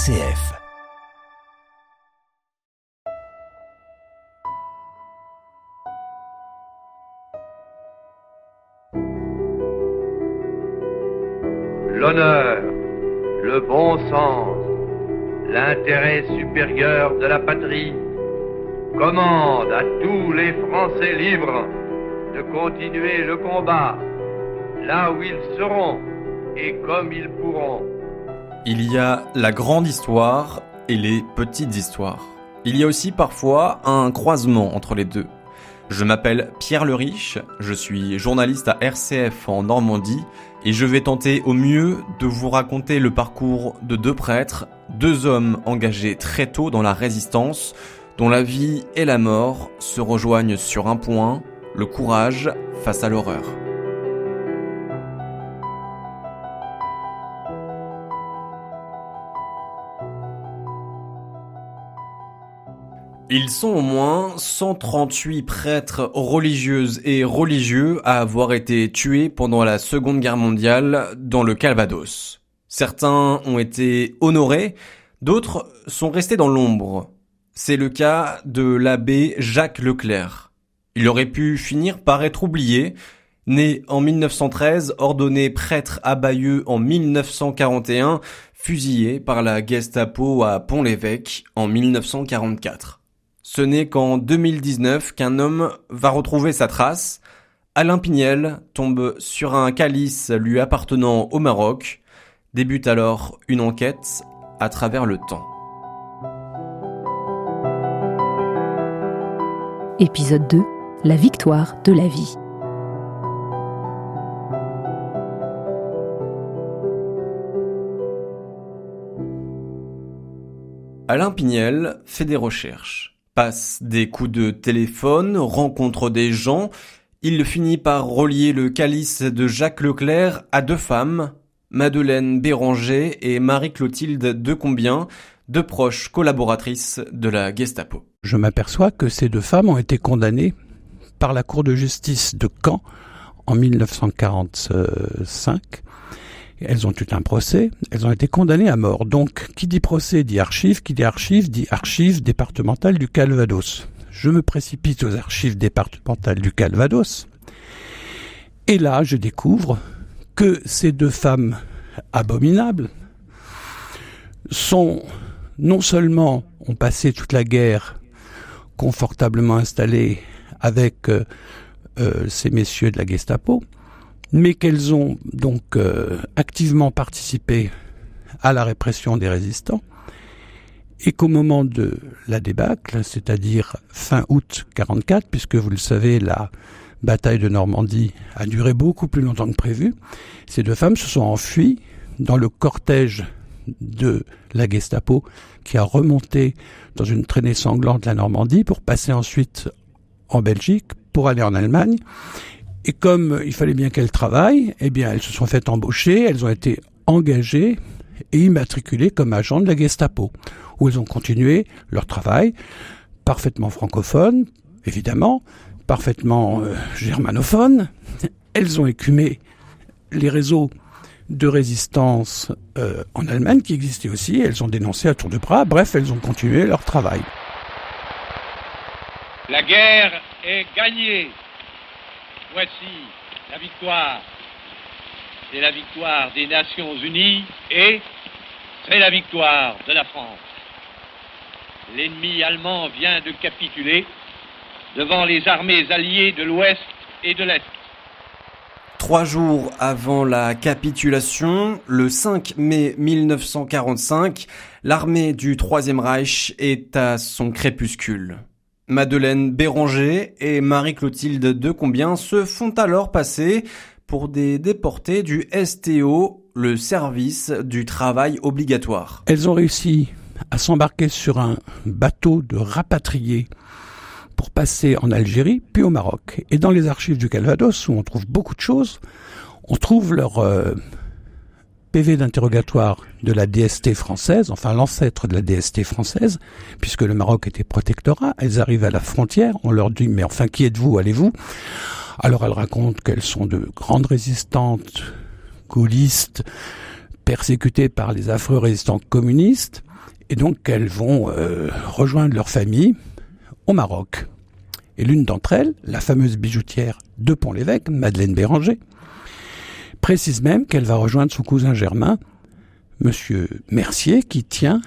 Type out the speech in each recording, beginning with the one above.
RCF. L'honneur, le bon sens, l'intérêt supérieur de la patrie commandent à tous les Français libres de continuer le combat là où ils seront et comme ils pourront. Il y a la grande histoire et les petites histoires. Il y a aussi parfois un croisement entre les deux. Je m'appelle Pierre Le Riche, je suis journaliste à RCF en Normandie et je vais tenter au mieux de vous raconter le parcours de deux prêtres, deux hommes engagés très tôt dans la résistance, dont la vie et la mort se rejoignent sur un point, le courage face à l'horreur. Ils sont au moins 138 prêtres religieuses et religieux à avoir été tués pendant la Seconde Guerre mondiale dans le Calvados. Certains ont été honorés, d'autres sont restés dans l'ombre. C'est le cas de l'abbé Jacques Leclerc. Il aurait pu finir par être oublié. Né en 1913, ordonné prêtre à Bayeux en 1941, fusillé par la Gestapo à Pont-l'Évêque en 1944. Ce n'est qu'en 2019 qu'un homme va retrouver sa trace. Alain Pignel tombe sur un calice lui appartenant au Maroc. Débute alors une enquête à travers le temps. Épisode 2, la victoire de la vie. Alain Pignel fait des recherches. Passe des coups de téléphone, rencontre des gens, il finit par relier le calice de Jacques Leclerc à deux femmes, Madeleine Béranger et Marie-Clotilde Decombien, deux proches collaboratrices de la Gestapo. Je m'aperçois que ces deux femmes ont été condamnées par la Cour de justice de Caen en 1945. Elles ont eu un procès, elles ont été condamnées à mort. Donc, qui dit procès dit archives dit archives départementales du Calvados. Je me précipite aux archives départementales du Calvados. Et là, je découvre que ces deux femmes abominables non seulement ont passé toute la guerre confortablement installées avec ces messieurs de la Gestapo, mais qu'elles ont donc activement participé à la répression des résistants, et qu'au moment de la débâcle, c'est-à-dire fin août 1944, puisque vous le savez, la bataille de Normandie a duré beaucoup plus longtemps que prévu, ces deux femmes se sont enfuies dans le cortège de la Gestapo qui a remonté dans une traînée sanglante la Normandie pour passer ensuite en Belgique, pour aller en Allemagne. Et comme il fallait bien qu'elles travaillent, eh bien, elles se sont faites embaucher, elles ont été engagées et immatriculées comme agents de la Gestapo, où elles ont continué leur travail, parfaitement francophone, évidemment, parfaitement germanophone. Elles ont écumé les réseaux de résistance en Allemagne qui existaient aussi, elles ont dénoncé à tour de bras, bref, elles ont continué leur travail. La guerre est gagnée. Voici la victoire. C'est la victoire des Nations Unies et c'est la victoire de la France. L'ennemi allemand vient de capituler devant les armées alliées de l'Ouest et de l'Est. 3 jours avant la capitulation, le 5 mai 1945, l'armée du Troisième Reich est à son crépuscule. Madeleine Béranger et Marie-Clotilde Decombien se font alors passer pour des déportés du STO, le service du travail obligatoire. Elles ont réussi à s'embarquer sur un bateau de rapatriés pour passer en Algérie, puis au Maroc. Et dans les archives du Calvados, où on trouve beaucoup de choses, on trouve leur PV d'interrogatoire de la DST française, enfin l'ancêtre de la DST française, puisque le Maroc était protectorat. Elles arrivent à la frontière, on leur dit « mais enfin qui êtes-vous, allez-vous » Alors elles racontent qu'elles sont de grandes résistantes, gaullistes, persécutées par les affreux résistants communistes. Et donc elles vont rejoindre leur famille au Maroc. Et l'une d'entre elles, la fameuse bijoutière de Pont-l'Évêque, Madeleine Béranger, précise même qu'elle va rejoindre son cousin germain, Monsieur Mercier, qui tient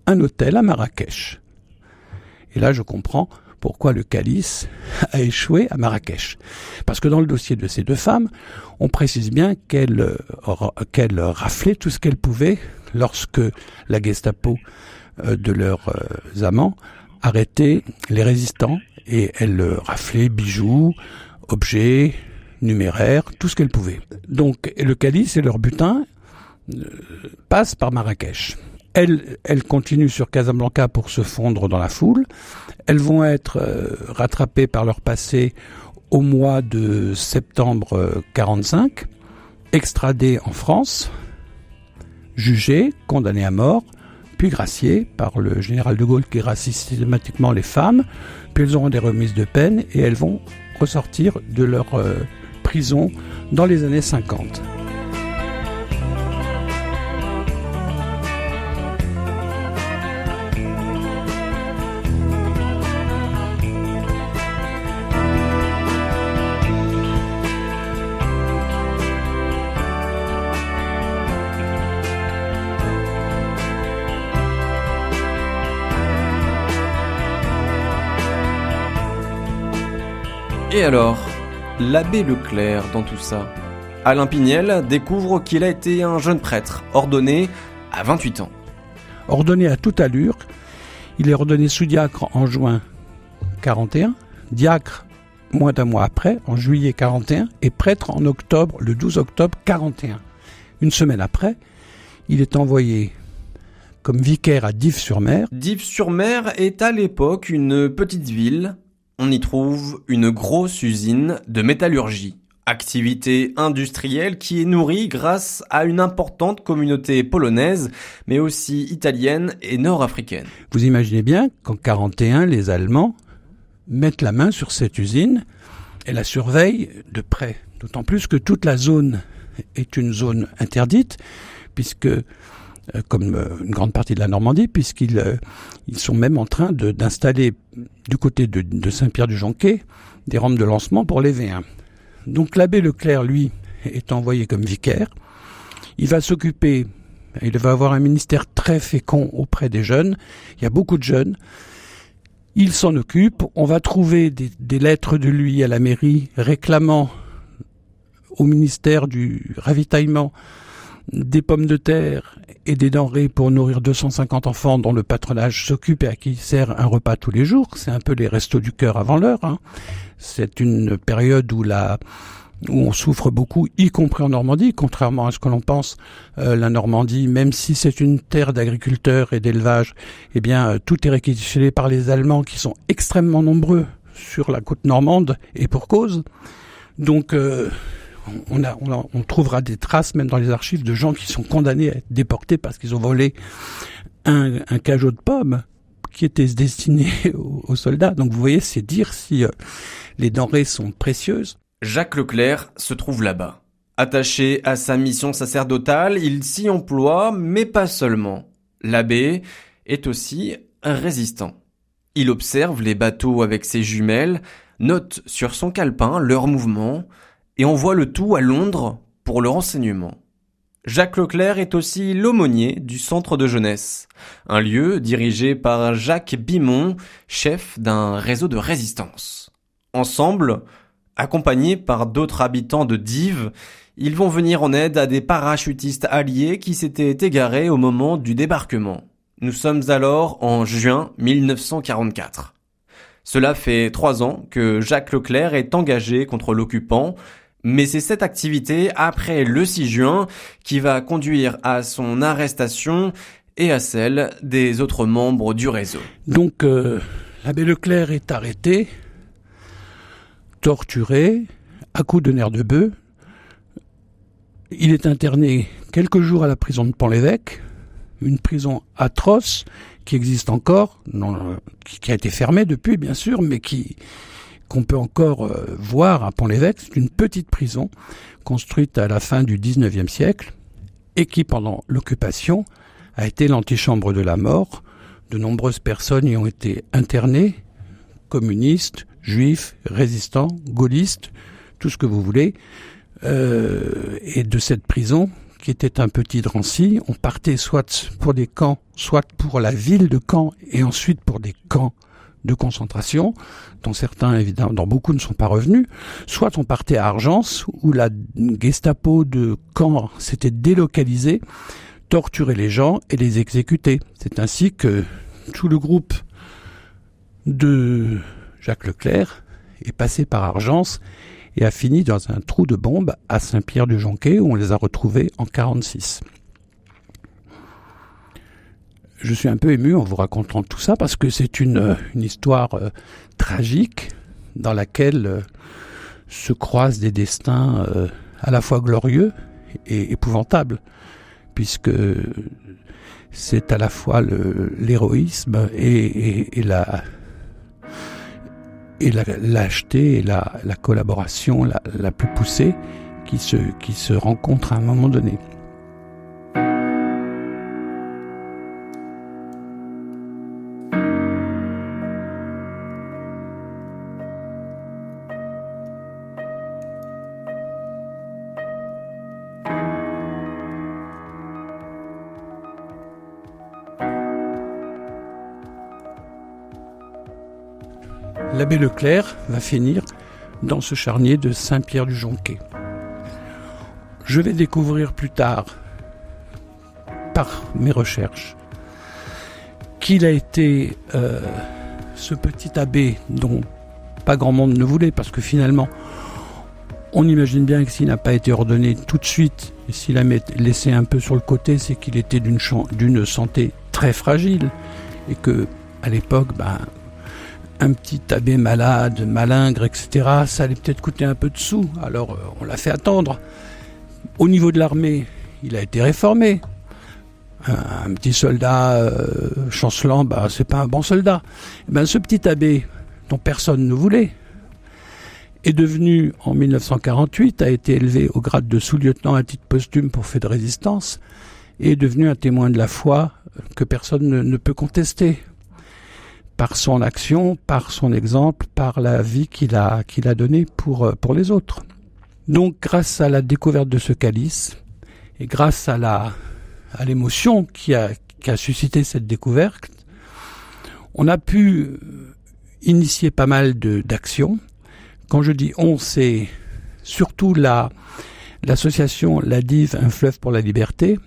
un hôtel à Marrakech. Et là, je comprends pourquoi le calice a échoué à Marrakech. Parce que dans le dossier de ces deux femmes, on précise bien qu'elles raflaient tout ce qu'elles pouvaient lorsque la Gestapo de leurs amants arrêtait les résistants, et elles raflaient bijoux, objets, numéraires, tout ce qu'elles pouvaient. Donc le calice et leur butin passent par Marrakech. Elles continuent sur Casablanca pour se fondre dans la foule. Elles vont être rattrapées par leur passé au mois de septembre 45, extradées en France, jugées, condamnées à mort, puis graciées par le général de Gaulle qui gracie systématiquement les femmes, puis elles auront des remises de peine et elles vont ressortir de leur prison dans les années 50. Et alors, l'abbé Leclerc dans tout ça? Alain Pignel découvre qu'il a été un jeune prêtre, ordonné à 28 ans. Ordonné à toute allure, il est ordonné sous-diacre en juin 41, diacre moins d'un mois après, en juillet 41, et prêtre en octobre, le 12 octobre 41. Une semaine après, il est envoyé comme vicaire à Dives-sur-Mer. Dives-sur-Mer est à l'époque une petite ville. On y trouve une grosse usine de métallurgie, activité industrielle qui est nourrie grâce à une importante communauté polonaise, mais aussi italienne et nord-africaine. Vous imaginez bien qu'en 41, les Allemands mettent la main sur cette usine et la surveillent de près. D'autant plus que toute la zone est une zone interdite, puisque comme une grande partie de la Normandie, puisqu'ils sont même en train d'installer du côté de Saint-Pierre-du-Jonquet des rampes de lancement pour les V1. Donc l'abbé Leclerc, lui, est envoyé comme vicaire. Il va avoir un ministère très fécond auprès des jeunes. Il y a beaucoup de jeunes. Il s'en occupe. On va trouver des lettres de lui à la mairie réclamant au ministère du ravitaillement des pommes de terre et des denrées pour nourrir 250 enfants dont le patronage s'occupe et à qui il sert un repas tous les jours. C'est un peu les restos du cœur avant l'heure. C'est une période où on souffre beaucoup, y compris en Normandie. Contrairement à ce que l'on pense, la Normandie, même si c'est une terre d'agriculteurs et d'élevage, eh bien, tout est réquisitionné par les Allemands qui sont extrêmement nombreux sur la côte normande, et pour cause. Donc, on trouvera des traces, même dans les archives, de gens qui sont condamnés à être déportés parce qu'ils ont volé un cajot de pommes qui était destiné aux soldats. Donc vous voyez, c'est dire si les denrées sont précieuses. Jacques Leclerc se trouve là-bas. Attaché à sa mission sacerdotale, il s'y emploie, mais pas seulement. L'abbé est aussi un résistant. Il observe les bateaux avec ses jumelles, note sur son calepin leurs mouvements, et envoie le tout à Londres pour le renseignement. Jacques Leclerc est aussi l'aumônier du centre de jeunesse, un lieu dirigé par Jacques Bimon, chef d'un réseau de résistance. Ensemble, accompagnés par d'autres habitants de Dives, ils vont venir en aide à des parachutistes alliés qui s'étaient égarés au moment du débarquement. Nous sommes alors en juin 1944. Cela fait 3 ans que Jacques Leclerc est engagé contre l'occupant, mais c'est cette activité, après le 6 juin, qui va conduire à son arrestation et à celle des autres membres du réseau. Donc, l'abbé Leclerc est arrêté, torturé, à coups de nerfs de bœuf. Il est interné quelques jours à la prison de Pont-l'Évêque, une prison atroce qui existe encore, qui a été fermée depuis, bien sûr, mais qu'on peut encore voir à Pont-l'Évêque. C'est une petite prison construite à la fin du 19e siècle et qui, pendant l'occupation, a été l'antichambre de la mort. De nombreuses personnes y ont été internées, communistes, juifs, résistants, gaullistes, tout ce que vous voulez. Et de cette prison, qui était un petit Drancy, on partait soit pour des camps, soit pour la ville de Caen, et ensuite pour des camps de concentration, dont certains, évidemment, dont beaucoup ne sont pas revenus, soit on partait à Argence, où la Gestapo de Caen s'était délocalisée, torturait les gens et les exécutait. C'est ainsi que tout le groupe de Jacques Leclerc est passé par Argence et a fini dans un trou de bombe à Saint-Pierre-du-Jonquet, où on les a retrouvés en 1946. Je suis un peu ému en vous racontant tout ça, parce que c'est une histoire tragique dans laquelle se croisent des destins à la fois glorieux et épouvantables, puisque c'est à la fois l'héroïsme et la lâcheté et la collaboration la plus poussée qui se rencontrent à un moment donné. L'abbé Leclerc va finir dans ce charnier de Saint-Pierre-du-Jonquet. Je vais découvrir plus tard, par mes recherches, qu'il a été ce petit abbé dont pas grand monde ne voulait, parce que finalement, on imagine bien que s'il n'a pas été ordonné tout de suite, et s'il l'a laissé un peu sur le côté, c'est qu'il était d'une santé très fragile, et que à l'époque, un petit abbé malade, malingre, etc., ça allait peut-être coûter un peu de sous. Alors, on l'a fait attendre. Au niveau de l'armée, il a été réformé. Un petit soldat chancelant, c'est pas un bon soldat. Ce petit abbé, dont personne ne voulait, est devenu, en 1948, a été élevé au grade de sous-lieutenant à titre posthume pour fait de résistance, et est devenu un témoin de la foi que personne ne peut contester. Par son action, par son exemple, par la vie qu'il a donnée pour les autres. Donc, grâce à la découverte de ce calice, et grâce à l'émotion qui a suscité cette découverte, on a pu initier pas mal d'actions. Quand je dis on, c'est surtout l'association La Dive, un fleuve pour la liberté,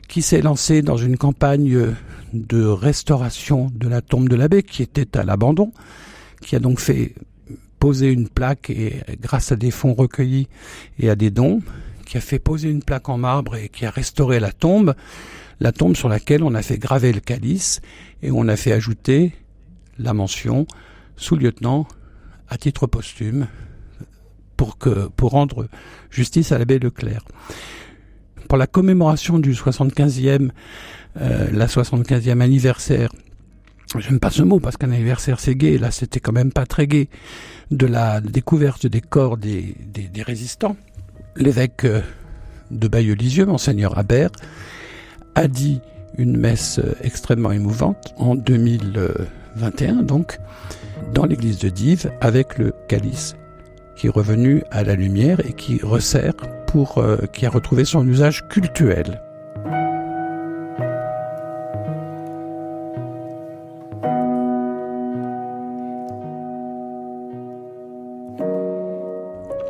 qui s'est lancée dans une campagne de restauration de la tombe de l'abbé qui était à l'abandon, qui a donc fait poser une plaque, et grâce à des fonds recueillis et à des dons, qui a fait poser une plaque en marbre et qui a restauré la tombe sur laquelle on a fait graver le calice et on a fait ajouter la mention sous-lieutenant à titre posthume pour rendre justice à l'abbé Leclerc. Pour la commémoration du 75e anniversaire, j'aime pas ce mot parce qu'un anniversaire c'est gai, là c'était quand même pas très gai, de la découverte des corps des résistants, l'évêque de Bayeux-Lisieux, Monseigneur Habert, a dit une messe extrêmement émouvante en 2021, donc, dans l'église de Dives, avec le calice qui est revenu à la lumière et qui resserre qui a retrouvé son usage cultuel.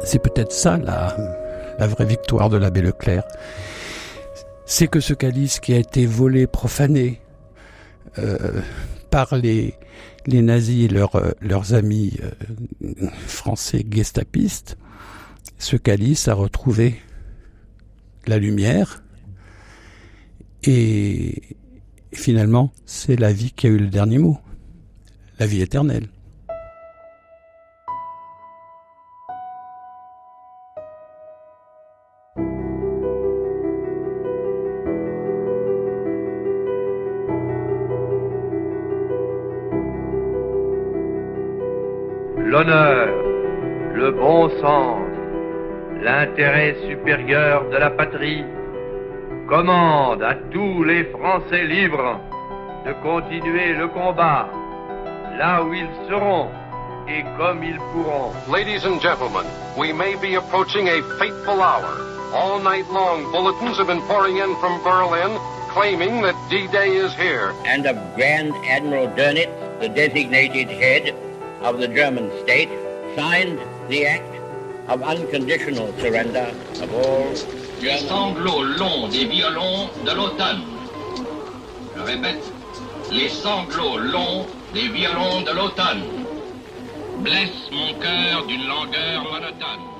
C'est peut-être ça la vraie victoire de l'abbé Leclerc. C'est que ce calice qui a été volé, profané par les nazis et leurs amis français gestapistes, ce calice a retrouvé la lumière et finalement c'est la vie qui a eu le dernier mot, la vie éternelle. L'honneur, le bon sens, l'intérêt supérieur de la patrie commande à tous les Français libres de continuer le combat là où ils seront et comme ils pourront. Ladies and gentlemen, we may be approaching a fateful hour. All night long, bulletins have been pouring in from Berlin claiming that D-Day is here. And of Grand Admiral Dönitz, the designated head of the German state, signed the act of unconditional surrender of all Les sanglots longs des violons de l'automne. Je répète, les sanglots longs des violons de l'automne blessent mon cœur d'une langueur monotone.